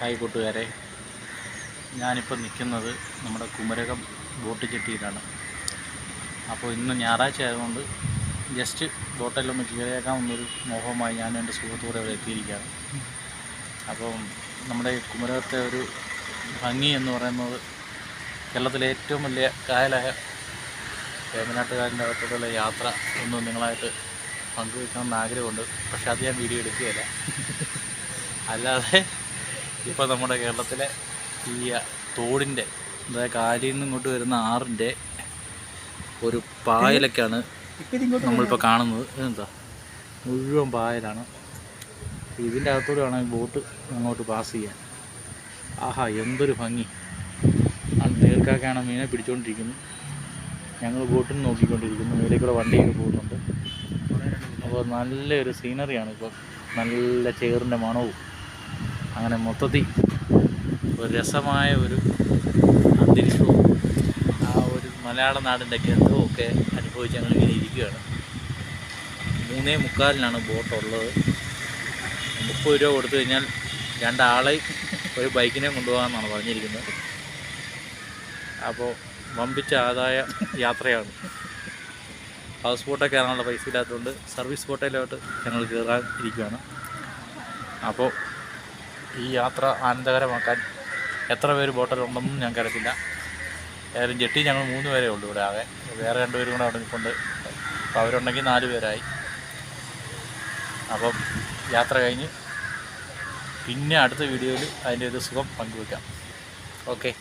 Hi കൂട്ടുകാരെ, ഞാനിപ്പോൾ നിൽക്കുന്നത് നമ്മുടെ കുമരകം ബോട്ട് ജെട്ടിയിലാണ്. അപ്പോൾ ഇന്ന് ഞായറാഴ്ച ആയതുകൊണ്ട് ജസ്റ്റ് ബോട്ടിലൊന്ന് കയറിയേക്കാമെന്നൊരു മോഹമായി ഞാൻ എൻ്റെ സുഹൃത്തുക്കൂടെ അവിടെ എത്തിയിരിക്കുകയാണ്. അപ്പം നമ്മുടെ ഈ കുമരകത്തെ ഒരു ഭംഗി എന്ന് പറയുന്നത് കേരളത്തിലെ ഏറ്റവും വലിയ കായലായ വേമ്പനാട്ടുകായലിൻ്റെ അകത്തോടുള്ള യാത്ര ഒന്ന് നിങ്ങളായിട്ട് പങ്കുവയ്ക്കണമെന്ന് ആഗ്രഹമുണ്ട്. പക്ഷേ അത് ഞാൻ വീഡിയോ എടുക്കുകയില്ല. അല്ലാതെ ഇപ്പോൾ നമ്മുടെ കേരളത്തിലെ ഈ തോടിൻ്റെ, അതായത് കായലിൽ നിന്ന് ഇങ്ങോട്ട് വരുന്ന ആറിൻ്റെ ഒരു പായലൊക്കെയാണ് നമ്മളിപ്പോൾ കാണുന്നത്. എന്താ മുഴുവൻ പായലാണ്. ഇതിൻ്റെ അകത്തോടെ വേണം ഈ ബോട്ട് അങ്ങോട്ട് പാസ് ചെയ്യാൻ. ആഹാ, എന്തൊരു ഭംഗി! ആ നീർക്കാക്കയാണ് മീനെ പിടിച്ചുകൊണ്ടിരിക്കുന്നു. ഞങ്ങൾ ബോട്ടിൽ നോക്കിക്കൊണ്ടിരിക്കുന്നു. ഇതിലേക്കൂടെ വണ്ടിയൊക്കെ പോകുന്നുണ്ട്. അപ്പോൾ നല്ലൊരു സീനറിയാണ്. ഇപ്പോൾ നല്ല ചേറിൻ്റെ മണവും അങ്ങനെ മൊത്തത്തിൽ ഒരു രസമായ ഒരു അന്തരീക്ഷവും ആ ഒരു മലയാള നാടിൻ്റെ ഗന്ധവും ഒക്കെ അനുഭവിച്ച് ഞങ്ങൾ ഇങ്ങനെ ഇരിക്കുകയാണ്. 3:45 ബോട്ടുള്ളത്. 30 രൂപ കൊടുത്തു കഴിഞ്ഞാൽ 2 ആളെയും ഒരു ബൈക്കിനെയും കൊണ്ടുപോകാമെന്നാണ് പറഞ്ഞിരിക്കുന്നത്. അപ്പോൾ വമ്പിച്ച ആദായ യാത്രയാണ്. ഹൗസ് ബോട്ടൊക്കെ കയറാനുള്ള പൈസ ഇല്ലാത്തതുകൊണ്ട് സർവീസ് ബോട്ടിലോട്ട് ഞങ്ങൾ കയറാൻ ഇരിക്കുകയാണ്. അപ്പോൾ ഈ യാത്ര ആനന്ദകരമാക്കാൻ എത്ര പേര് ബോട്ടിലുണ്ടെന്നും ഞങ്ങൾക്കറിയത്തില്ല. ഏതായാലും ജെട്ടി ഞങ്ങൾ 3 പേരേ ഉള്ളൂ ഇവിടെ. ആകെ വേറെ 2 പേരും കൂടെ അവിടെ നിൽപ്പുണ്ട്. അപ്പോൾ അവരുണ്ടെങ്കിൽ 4 പേരായി. അപ്പം യാത്ര കഴിഞ്ഞ് പിന്നെ അടുത്ത വീഡിയോയിൽ അതിൻ്റെ ഒരു സുഖം പങ്കുവയ്ക്കാം. ഓക്കെ.